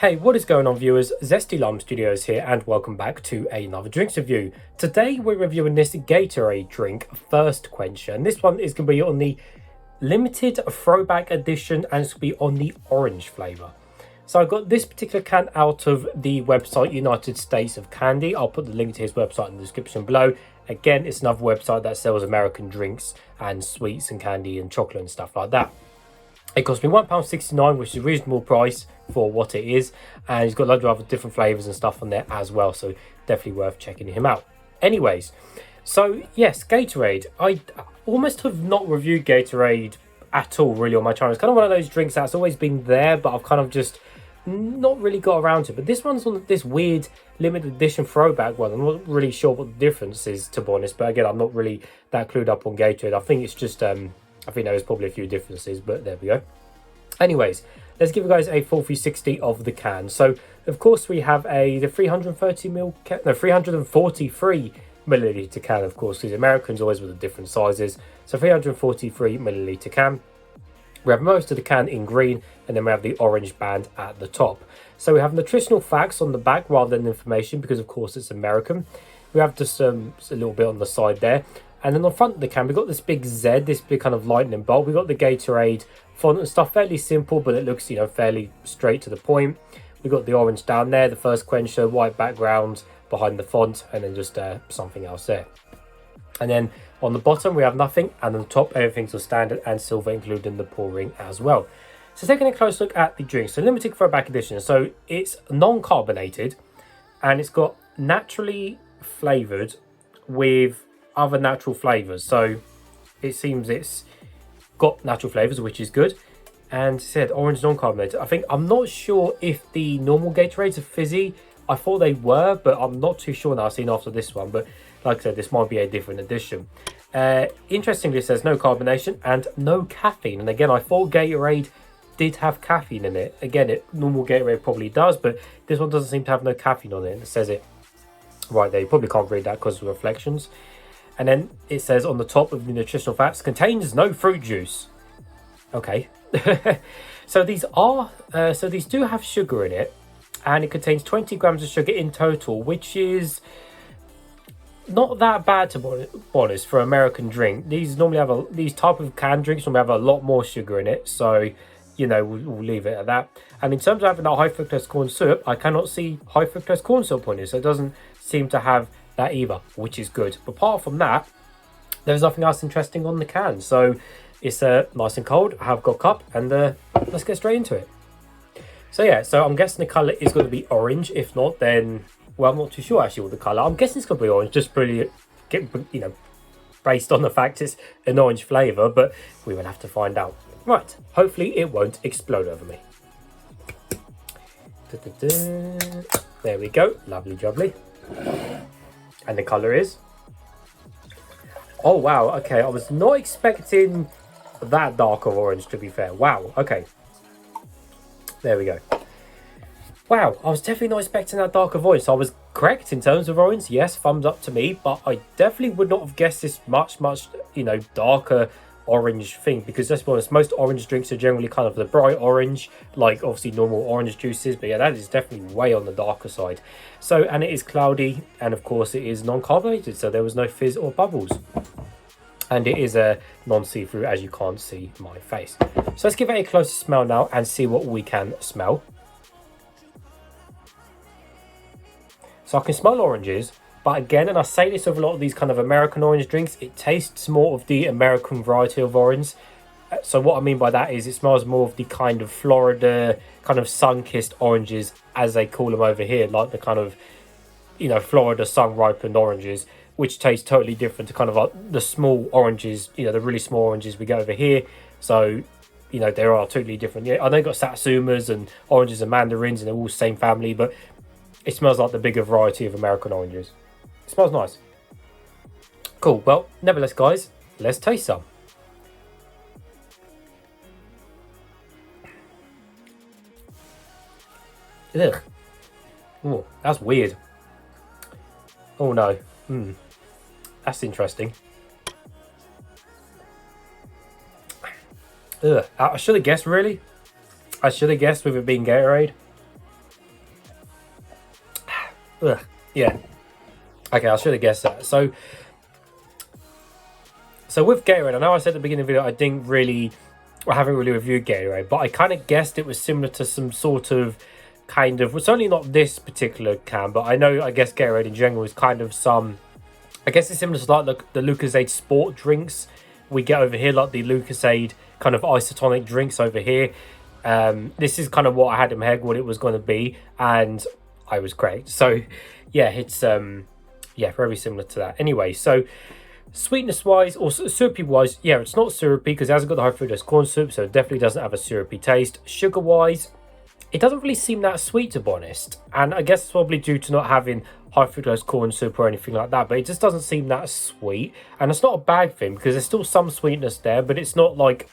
Hey, what is going on, viewers? Zesty Lime Studios here, and welcome back to another drinks review. Today we're reviewing this Gatorade drink, Thirst Quencher, and this one is going to be on the limited throwback edition, and it's going to be on the orange flavour. So I got this particular can out of the website United States of Candy. I'll put the link to his website in the description below. Again, it's another website that sells American drinks and sweets and candy and chocolate and stuff like that. It cost me £1.69, which is a reasonable price for what it is, and he's got loads of other different flavours and stuff on there as well, so definitely worth checking him out. Anyways, so yes, Gatorade. I almost have not reviewed Gatorade at all really on my channel. It's kind of one of those drinks that's always been there, but I've kind of just not really got around to it. But this one's on this weird limited edition throwback one. I'm not really sure what the difference is, to be honest, but again, I'm not really that clued up on Gatorade. I think it's just I think there's probably a few differences, but there we go. Anyways, let's give you guys a full 360 of the can. So, of course, we have the 343 milliliter can, of course, because Americans always with the different sizes. So 343 milliliter can. We have most of the can in green, and then we have the orange band at the top. So we have nutritional facts on the back rather than information, because of course it's American. We have just a little bit on the side there. And then on the front of the can, we've got this big Z, this big kind of lightning bolt. We've got the Gatorade font and stuff, fairly simple, but it looks, fairly straight to the point. We've got the orange down there, the Thirst Quencher, white background behind the font, and then just something else there. And then on the bottom, we have nothing, and on the top, everything's all standard and silver, including the pouring as well. So taking a close look at the drink. So limited throwback edition. So it's non-carbonated, and it's got naturally flavoured with other natural flavors. So it seems it's got natural flavors, which is good. And it said orange non-carbonated. I'm not sure if the normal Gatorades are fizzy. I thought they were, but I'm not too sure now. I've seen after this one, but like I said, this might be a different edition. Interestingly, it says no carbonation and no caffeine. And again, I thought Gatorade did have caffeine in it. Again, normal Gatorade probably does, but this one doesn't seem to have no caffeine on it. And it says it right there. You probably can't read that because of reflections. And then it says on the top of the nutritional facts, contains no fruit juice. Okay. So these do have sugar in it, and it contains 20 grams of sugar in total, which is not that bad, to be honest, for American drink. These normally have these type of canned drinks normally have a lot more sugar in it, so we'll leave it at that. And in terms of having that high fructose corn syrup, I cannot see high fructose corn syrup on it, so it doesn't seem to have that either, which is good. But apart from that, there's nothing else interesting on the can. So it's nice and cold. I have got a cup, and let's get straight into it. So yeah, so I'm guessing the colour is going to be orange. If not, then, well, I'm not too sure actually what the colour. I'm guessing it's going to be orange, just pretty, based on the fact it's an orange flavour, but we will have to find out. Right, hopefully it won't explode over me. There we go, lovely jubbly. And the colour is, oh wow, okay, I was not expecting that dark of orange, to be fair. Wow, okay, there we go. Wow, I was definitely not expecting that dark of orange. So I was correct in terms of orange, yes, thumbs up to me, but I definitely would not have guessed this much darker orange thing, because let's be honest, most orange drinks are generally kind of the bright orange, like obviously normal orange juices, but yeah, that is definitely way on the darker side. So, and it is cloudy, and of course it is non-carbonated, so there was no fizz or bubbles, and it is a non-see-through, as you can't see my face. So let's give it a closer smell now and see what we can smell. So I can smell oranges, but again, and I say this with a lot of these kind of American orange drinks, it tastes more of the American variety of orange. So what I mean by that is it smells more of the kind of Florida, kind of sun-kissed oranges, as they call them over here, like the kind of, Florida sun-ripened oranges, which taste totally different to kind of like the small oranges, the really small oranges we get over here. So, they are totally different. Yeah, I know you've got satsumas and oranges and mandarins, and they're all the same family, but it smells like the bigger variety of American oranges. It smells nice. Cool. Well, nevertheless, guys, let's taste some. Ugh. Oh, that's weird. Oh no. That's interesting. Ugh. I should have guessed, really. I should have guessed with it being Gatorade. Ugh, yeah. Okay, I should have guessed that. So with Gatorade, I know I said at the beginning of the video I haven't really reviewed Gatorade, but I kind of guessed it was similar to some sort of well, certainly not this particular can, but I guess Gatorade in general is kind of I guess it's similar to like the Lucozade sport drinks we get over here, like the Lucozade kind of isotonic drinks over here. This is kind of what I had in my head, what it was going to be, and I was correct. So yeah, it's very similar to that. Anyway, so sweetness wise or syrupy wise, yeah, it's not syrupy because it hasn't got the high fructose corn syrup, so it definitely doesn't have a syrupy taste. Sugar wise, it doesn't really seem that sweet, to be honest, and I guess it's probably due to not having high fructose corn syrup or anything like that, but it just doesn't seem that sweet. And it's not a bad thing because there's still some sweetness there, but it's not like,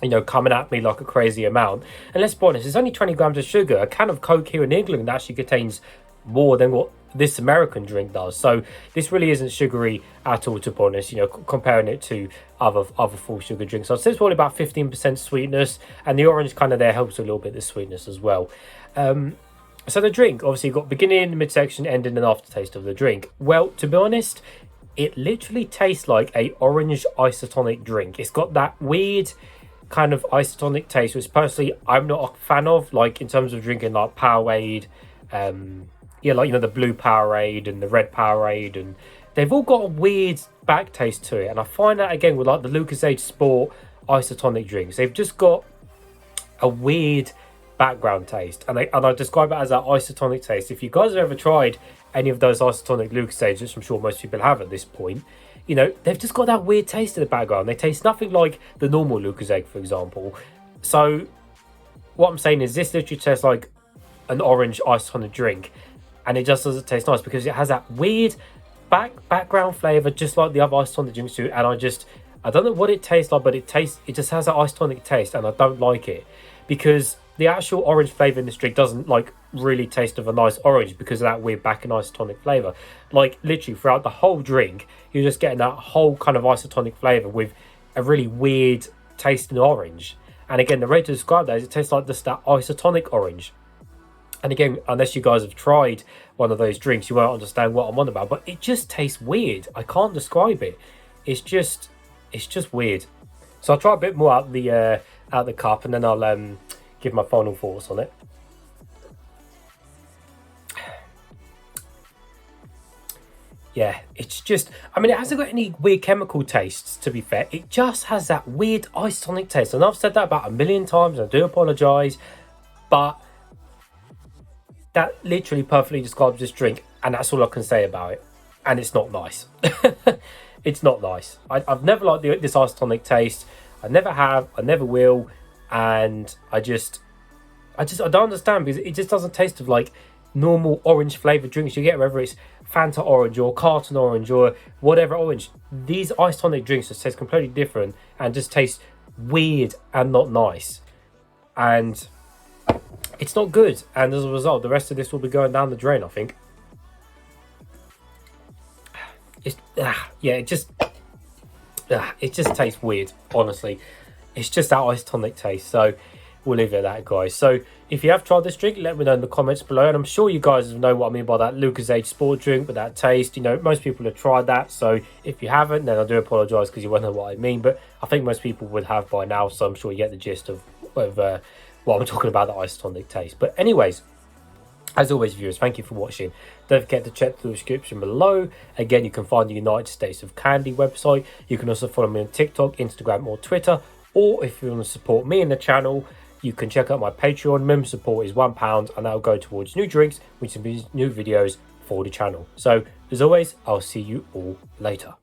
you know, coming at me like a crazy amount. And let's be honest, it's only 20 grams of sugar. A can of Coke here in England actually contains more than what this American drink does, so this really isn't sugary at all, to be honest, you know, comparing it to other full sugar drinks. So I'd say it's probably about 15% sweetness, and the orange kind of there helps a little bit, the sweetness as well. So the drink, obviously you've got beginning, midsection, ending and aftertaste of the drink. Well, to be honest, it literally tastes like a orange isotonic drink. It's got that weird kind of isotonic taste, which personally I'm not a fan of, like in terms of drinking like Powerade, yeah, like, you know, the blue Powerade and the red Powerade, and they've all got a weird back taste to it. And I find that again with like the Lucozade Sport isotonic drinks, they've just got a weird background taste, and I describe it as that isotonic taste. If you guys have ever tried any of those isotonic Lucozades, which I'm sure most people have at this point, you know, they've just got that weird taste in the background. They taste nothing like the normal Lucozade, for example. So what I'm saying is this literally tastes like an orange isotonic drink, and it just doesn't taste nice because it has that weird background flavor, just like the other isotonic drinks do. And I don't know what it tastes like, but it just has that isotonic taste, and I don't like it because the actual orange flavor in this drink doesn't like really taste of a nice orange because of that weird back and isotonic flavor. Like literally throughout the whole drink, you're just getting that whole kind of isotonic flavor with a really weird taste in orange. And again, the way to describe that is it tastes like just that isotonic orange. And again, unless you guys have tried one of those drinks, you won't understand what I'm on about. But it just tastes weird. I can't describe it. It's just weird. So I'll try a bit more out the cup, and then I'll give my final thoughts on it. Yeah, it's just, I mean, it hasn't got any weird chemical tastes, to be fair. It just has that weird isotonic taste. And I've said that about a million times, and I do apologise, but that literally perfectly describes this drink, and that's all I can say about it. And it's not nice. It's not nice. I've never liked this isotonic taste. I never have. I never will. And I don't understand, because it just doesn't taste of like normal orange flavored drinks you get, whether it's Fanta orange or Carton orange or whatever orange. These isotonic drinks just taste completely different and just taste weird and not nice. And it's not good, and as a result, the rest of this will be going down the drain, I think. It just tastes weird, honestly. It's just that isotonic taste, so we'll leave it at that, guys. So if you have tried this drink, let me know in the comments below, and I'm sure you guys know what I mean by that Lucozade sport drink with that taste. You know, most people have tried that, so if you haven't, then I do apologise, because you won't know what I mean, but I think most people would have by now, so I'm sure you get the gist of what I'm talking about, the isotonic taste. But anyways, as always, viewers, thank you for watching. Don't forget to check the description below. Again, you can find the United States of Candy website. You can also follow me on TikTok, Instagram or Twitter. Or if you want to support me and the channel, you can check out my Patreon. Member support is £1, and that will go towards new drinks, which will be new videos for the channel. So as always, I'll see you all later.